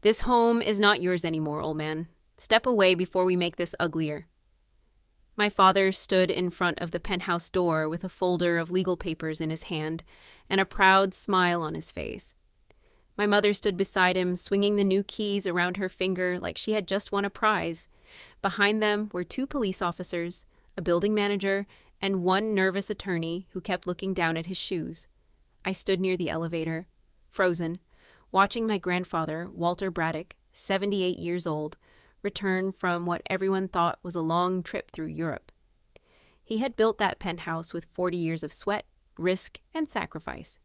This home is not yours anymore, old man. Step away before we make this uglier. My father stood in front of the penthouse door with a folder of legal papers in his hand and a proud smile on his face. My mother stood beside him, swinging the new keys around her finger like she had just won a prize. Behind them were 2 police officers, a building manager, and 1 nervous attorney who kept looking down at his shoes. I stood near the elevator, frozen, watching my grandfather, Walter Braddock, 78 years old, return from what everyone thought was a long trip through Europe. He had built that penthouse with 40 years of sweat, risk, and sacrifice.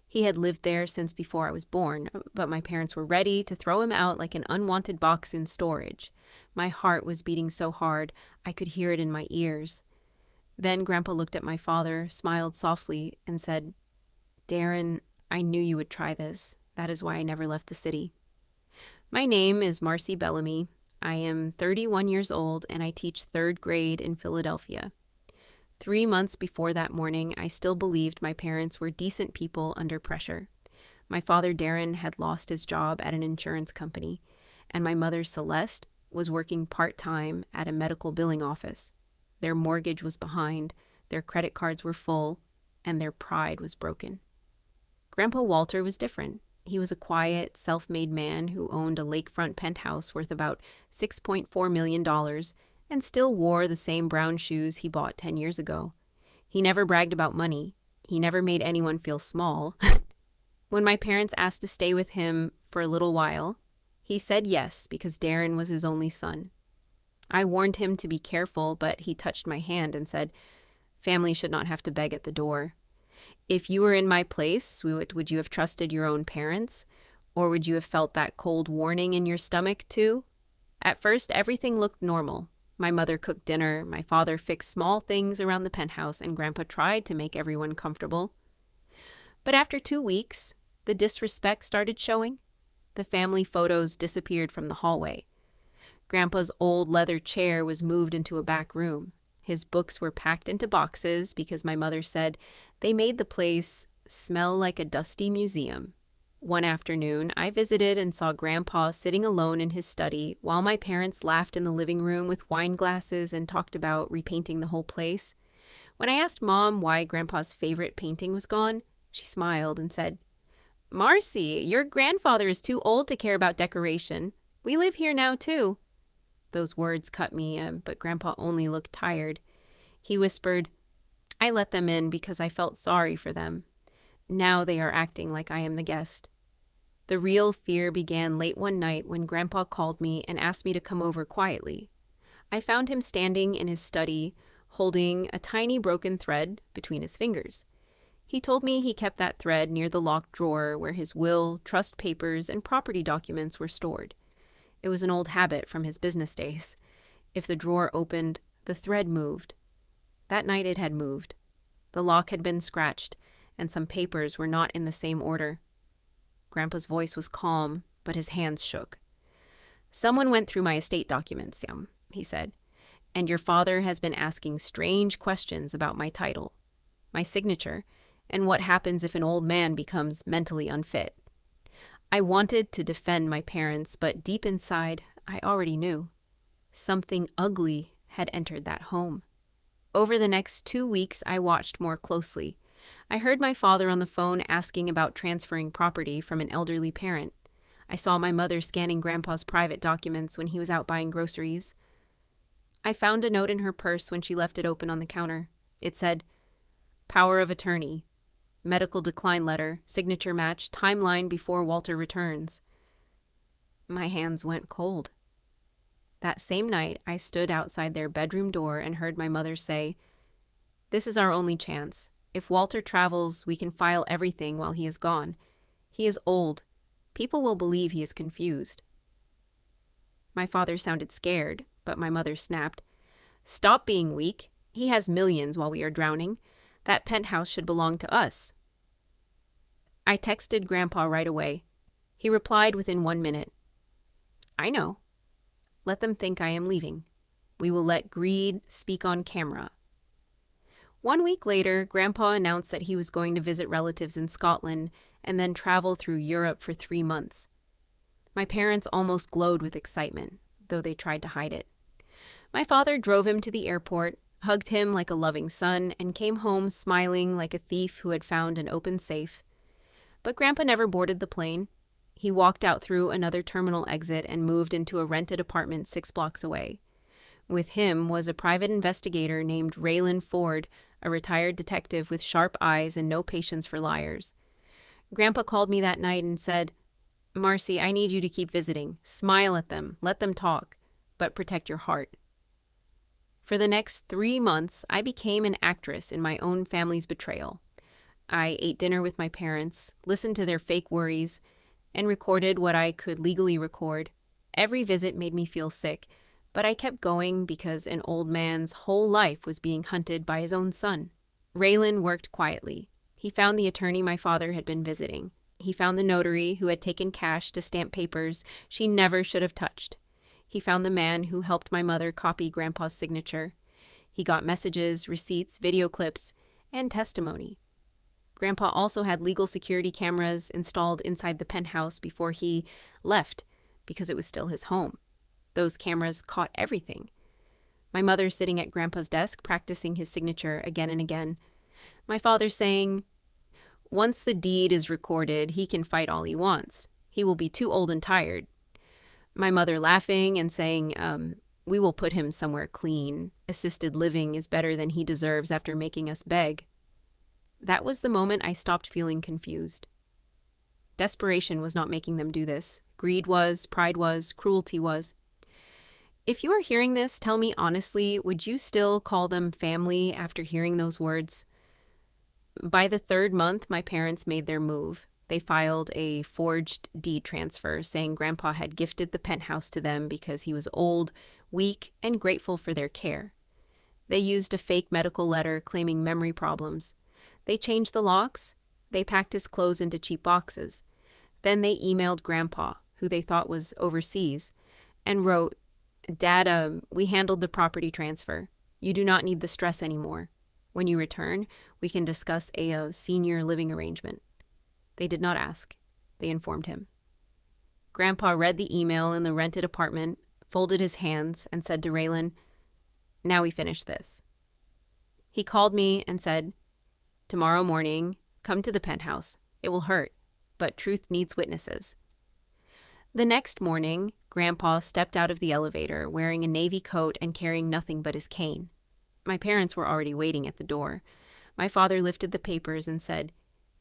He had lived there since before I was born, but my parents were ready to throw him out like an unwanted box in storage. My heart was beating so hard I could hear it in my ears. Then Grandpa looked at my father, smiled softly, and said, "Darren, I knew you would try this. That is why I never left the city." My name is Marcie Bellamy. I am 31 years old, and I teach 3rd grade in Philadelphia. 3 months before that morning, I still believed my parents were decent people under pressure. My father, Darren, had lost his job at an insurance company, and my mother, Celeste, was working part-time at a medical billing office. Their mortgage was behind, their credit cards were full, and their pride was broken. Grandpa Walter was different. He was a quiet, self-made man who owned a lakefront penthouse worth about $6.4 million and still wore the same brown shoes he bought 10 years ago. He never bragged about money. He never made anyone feel small. When my parents asked to stay with him for a little while, he said yes because Darren was his only son. I warned him to be careful, but he touched my hand and said, "Family should not have to beg at the door. If you were in my place, would you have trusted your own parents? Or would you have felt that cold warning in your stomach too?" At first, everything looked normal. My mother cooked dinner, my father fixed small things around the penthouse, and Grandpa tried to make everyone comfortable. But after 2 weeks, the disrespect started showing. The family photos disappeared from the hallway. Grandpa's old leather chair was moved into a back room. His books were packed into boxes because my mother said they made the place smell like a dusty museum. One afternoon, I visited and saw Grandpa sitting alone in his study while my parents laughed in the living room with wine glasses and talked about repainting the whole place. When I asked Mom why Grandpa's favorite painting was gone, she smiled and said, "Marcie, your grandfather is too old to care about decoration. We live here now, too." Those words cut me, but Grandpa only looked tired. He whispered, "I let them in because I felt sorry for them. Now they are acting like I am the guest." The real fear began late one night when Grandpa called me and asked me to come over quietly. I found him standing in his study, holding a tiny broken thread between his fingers. He told me he kept that thread near the locked drawer where his will, trust papers, and property documents were stored. It was an old habit from his business days. If the drawer opened, the thread moved. That night it had moved. The lock had been scratched, and some papers were not in the same order. Grandpa's voice was calm, but his hands shook. "Someone went through my estate documents, Sam," he said, "and your father has been asking strange questions about my title, my signature, and what happens if an old man becomes mentally unfit." I wanted to defend my parents, but deep inside, I already knew. Something ugly had entered that home. Over the next 2 weeks, I watched more closely. I heard my father on the phone asking about transferring property from an elderly parent. I saw my mother scanning Grandpa's private documents when he was out buying groceries. I found a note in her purse when she left it open on the counter. It said, "Power of attorney. Medical decline letter, signature match, timeline before Walter returns." My hands went cold. That same night, I stood outside their bedroom door and heard my mother say, "This is our only chance. If Walter travels, we can file everything while he is gone. He is old. People will believe he is confused." My father sounded scared, but my mother snapped, "Stop being weak. He has millions while we are drowning. That penthouse should belong to us." I texted Grandpa right away. He replied within 1 minute. "I know. Let them think I am leaving. We will let greed speak on camera." 1 week later, Grandpa announced that he was going to visit relatives in Scotland and then travel through Europe for 3 months. My parents almost glowed with excitement, though they tried to hide it. My father drove him to the airport, hugged him like a loving son, and came home smiling like a thief who had found an open safe. But Grandpa never boarded the plane. He walked out through another terminal exit and moved into a rented apartment 6 blocks away. With him was a private investigator named Raylan Ford, a retired detective with sharp eyes and no patience for liars. Grandpa called me that night and said, "Marcie, I need you to keep visiting. Smile at them, let them talk, but protect your heart." For the next 3 months, I became an actress in my own family's betrayal. I ate dinner with my parents, listened to their fake worries, and recorded what I could legally record. Every visit made me feel sick, but I kept going because an old man's whole life was being hunted by his own son. Raylan worked quietly. He found the attorney my father had been visiting. He found the notary who had taken cash to stamp papers she never should have touched. He found the man who helped my mother copy Grandpa's signature. He got messages, receipts, video clips, and testimony. Grandpa also had legal security cameras installed inside the penthouse before he left because it was still his home. Those cameras caught everything. My mother sitting at Grandpa's desk practicing his signature again and again. My father saying, "Once the deed is recorded, he can fight all he wants. He will be too old and tired." My mother laughing and saying, "We will put him somewhere clean. Assisted living is better than he deserves after making us beg." That was the moment I stopped feeling confused. Desperation was not making them do this. Greed was, pride was, cruelty was. If you are hearing this, tell me honestly, would you still call them family after hearing those words? By the 3rd month, my parents made their move. They filed a forged deed transfer saying Grandpa had gifted the penthouse to them because he was old, weak, and grateful for their care. They used a fake medical letter claiming memory problems. They changed the locks. They packed his clothes into cheap boxes. Then they emailed Grandpa, who they thought was overseas, and wrote, "Dad, we handled the property transfer. You do not need the stress anymore. When you return, we can discuss a senior living arrangement." They did not ask. They informed him. Grandpa read the email in the rented apartment, folded his hands, and said to Raylan, "Now we finish this." He called me and said, "Tomorrow morning, come to the penthouse. It will hurt, but truth needs witnesses." The next morning, Grandpa stepped out of the elevator wearing a navy coat and carrying nothing but his cane. My parents were already waiting at the door. My father lifted the papers and said,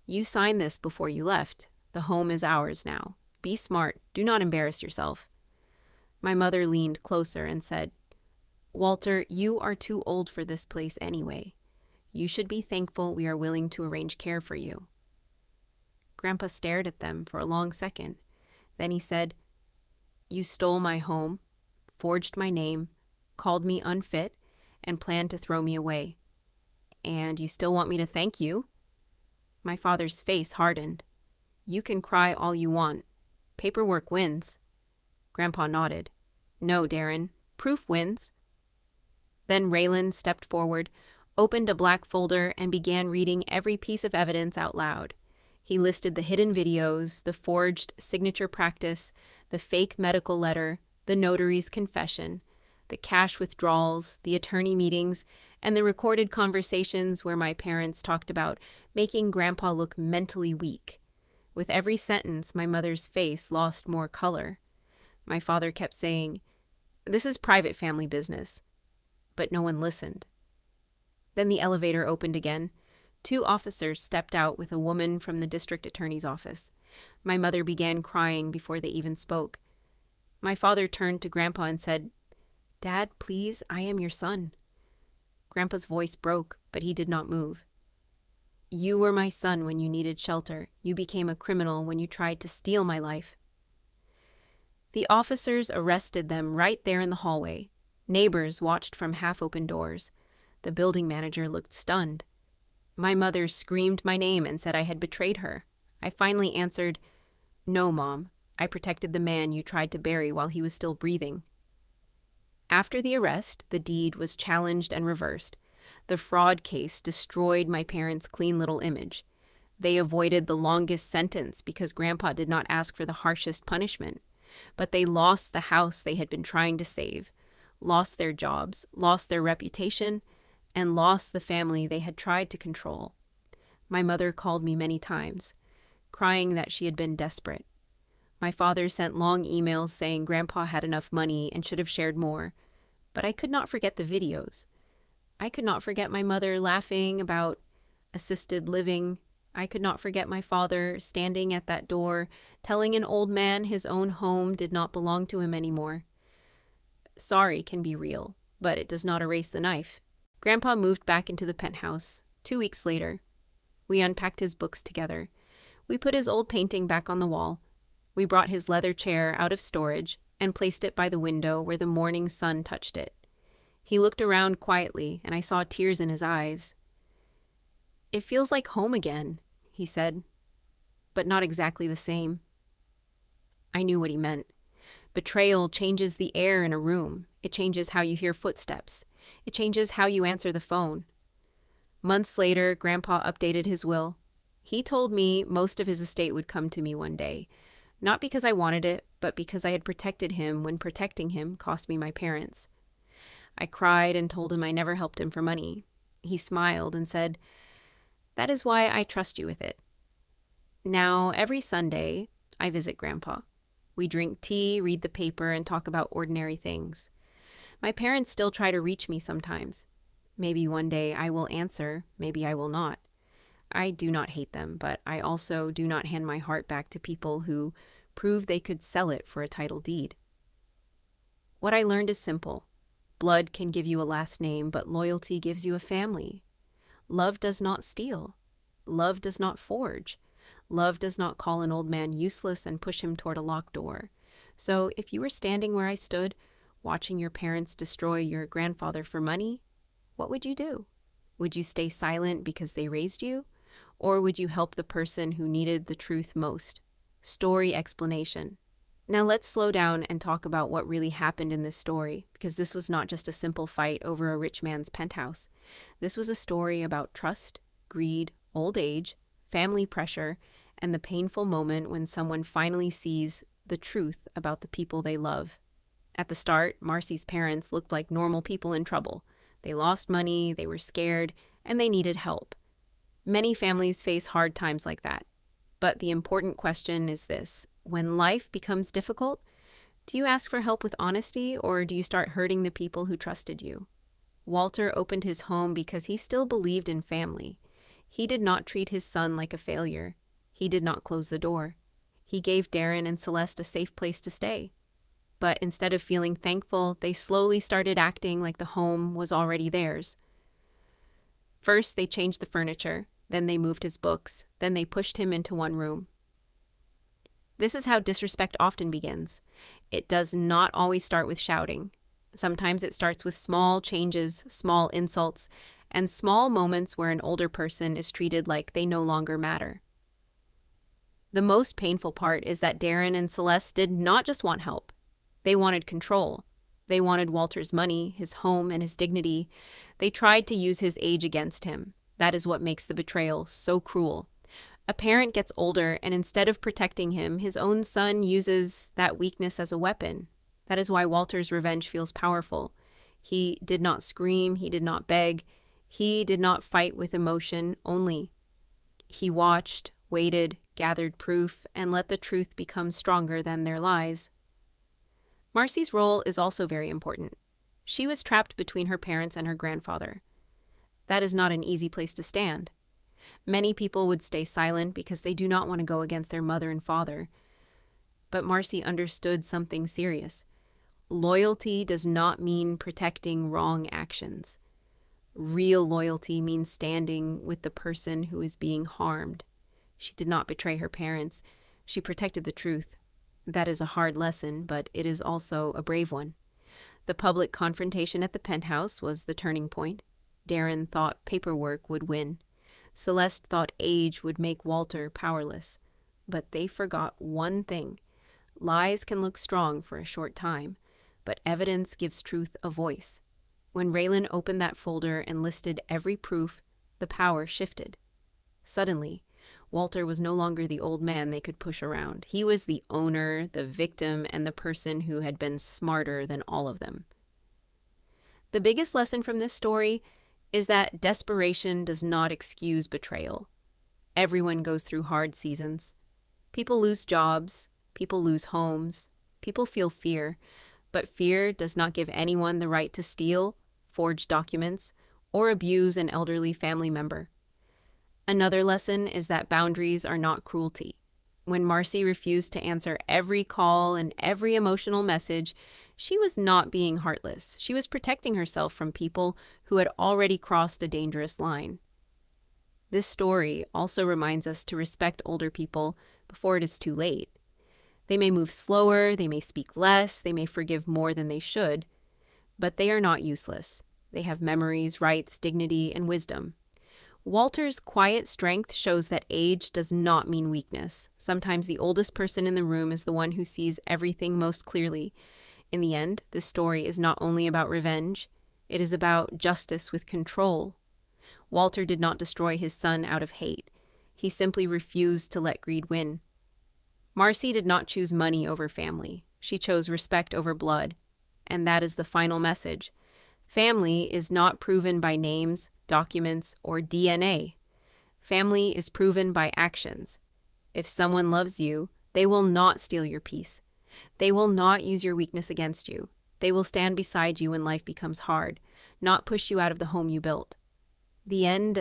"You signed this before you left. The home is ours now. Be smart. Do not embarrass yourself." My mother leaned closer and said, "Walter, you are too old for this place anyway. You should be thankful we are willing to arrange care for you." Grandpa stared at them for a long second. Then he said, "You stole my home, forged my name, called me unfit, and planned to throw me away. And you still want me to thank you?" My father's face hardened. "You can cry all you want. Paperwork wins." Grandpa nodded. "No, Darren. Proof wins." Then Raylan stepped forward, opened a black folder, and began reading every piece of evidence out loud. He listed the hidden videos, the forged signature practice, the fake medical letter, the notary's confession, the cash withdrawals, the attorney meetings, and the recorded conversations where my parents talked about making Grandpa look mentally weak. With every sentence, my mother's face lost more color. My father kept saying, "This is private family business." But no one listened. Then the elevator opened again. 2 officers stepped out with a woman from the district attorney's office. My mother began crying before they even spoke. My father turned to Grandpa and said, "Dad, please, I am your son." Grandpa's voice broke, but he did not move. "You were my son when you needed shelter. You became a criminal when you tried to steal my life." The officers arrested them right there in the hallway. Neighbors watched from half-open doors. The building manager looked stunned. My mother screamed my name and said I had betrayed her. I finally answered, "No, Mom. I protected the man you tried to bury while he was still breathing." After the arrest, the deed was challenged and reversed. The fraud case destroyed my parents' clean little image. They avoided the longest sentence because Grandpa did not ask for the harshest punishment. But they lost the house they had been trying to save, lost their jobs, lost their reputation, and lost the family they had tried to control. My mother called me many times, crying that she had been desperate. My father sent long emails saying Grandpa had enough money and should have shared more, but I could not forget the videos. I could not forget my mother laughing about assisted living. I could not forget my father standing at that door, telling an old man his own home did not belong to him anymore. Sorry can be real, but it does not erase the knife. Grandpa moved back into the penthouse 2 weeks later. We unpacked his books together. We put his old painting back on the wall. We brought his leather chair out of storage and placed it by the window where the morning sun touched it. He looked around quietly, and I saw tears in his eyes. "It feels like home again," he said, "but not exactly the same." I knew what he meant. Betrayal changes the air in a room. It changes how you hear footsteps. It changes how you answer the phone. Months later, Grandpa updated his will. He told me most of his estate would come to me one day, not because I wanted it, but because I had protected him when protecting him cost me my parents. I cried and told him I never helped him for money. He smiled and said, "That is why I trust you with it." Now, every Sunday, I visit Grandpa. We drink tea, read the paper, and talk about ordinary things. My parents still try to reach me sometimes. Maybe one day I will answer, maybe I will not. I do not hate them, but I also do not hand my heart back to people who prove they could sell it for a title deed. What I learned is simple. Blood can give you a last name, but loyalty gives you a family. Love does not steal. Love does not forge. Love does not call an old man useless and push him toward a locked door. So if you were standing where I stood, watching your parents destroy your grandfather for money, what would you do? Would you stay silent because they raised you? Or would you help the person who needed the truth most? Story explanation. Now let's slow down and talk about what really happened in this story, because this was not just a simple fight over a rich man's penthouse. This was a story about trust, greed, old age, family pressure, and the painful moment when someone finally sees the truth about the people they love. At the start, Marcie's parents looked like normal people in trouble. They lost money, they were scared, and they needed help. Many families face hard times like that. But the important question is this: when life becomes difficult, do you ask for help with honesty, or do you start hurting the people who trusted you? Walter opened his home because he still believed in family. He did not treat his son like a failure. He did not close the door. He gave Darren and Celeste a safe place to stay. But instead of feeling thankful, they slowly started acting like the home was already theirs. First, they changed the furniture. Then they moved his books. Then they pushed him into one room. This is how disrespect often begins. It does not always start with shouting. Sometimes it starts with small changes, small insults, and small moments where an older person is treated like they no longer matter. The most painful part is that Darren and Celeste did not just want help. They wanted control. They wanted Walter's money, his home, and his dignity. They tried to use his age against him. That is what makes the betrayal so cruel. A parent gets older, and instead of protecting him, his own son uses that weakness as a weapon. That is why Walter's revenge feels powerful. He did not scream, he did not beg, he did not fight with emotion only. He watched, waited, gathered proof, and let the truth become stronger than their lies. Marcie's role is also very important. She was trapped between her parents and her grandfather. That is not an easy place to stand. Many people would stay silent because they do not want to go against their mother and father. But Marcie understood something serious. Loyalty does not mean protecting wrong actions. Real loyalty means standing with the person who is being harmed. She did not betray her parents. She protected the truth. That is a hard lesson, but it is also a brave one. The public confrontation at the penthouse was the turning point. Darren thought paperwork would win. Celeste thought age would make Walter powerless. But they forgot one thing. Lies can look strong for a short time, but evidence gives truth a voice. When Raylan opened that folder and listed every proof, the power shifted. Suddenly, Walter was no longer the old man they could push around. He was the owner, the victim, and the person who had been smarter than all of them. The biggest lesson from this story is that desperation does not excuse betrayal. Everyone goes through hard seasons. People lose jobs, people lose homes, people feel fear, but fear does not give anyone the right to steal, forge documents, or abuse an elderly family member. Another lesson is that boundaries are not cruelty. When Marcie refused to answer every call and every emotional message, she was not being heartless. She was protecting herself from people who had already crossed a dangerous line. This story also reminds us to respect older people before it is too late. They may move slower, they may speak less, they may forgive more than they should, but they are not useless. They have memories, rights, dignity, and wisdom. Walter's quiet strength shows that age does not mean weakness. Sometimes the oldest person in the room is the one who sees everything most clearly. In the end, this story is not only about revenge, it is about justice with control. Walter did not destroy his son out of hate. He simply refused to let greed win. Marcie did not choose money over family. She chose respect over blood. And that is the final message. Family is not proven by names, documents, or DNA. Family is proven by actions. If someone loves you, they will not steal your peace. They will not use your weakness against you. They will stand beside you when life becomes hard, not push you out of the home you built. The end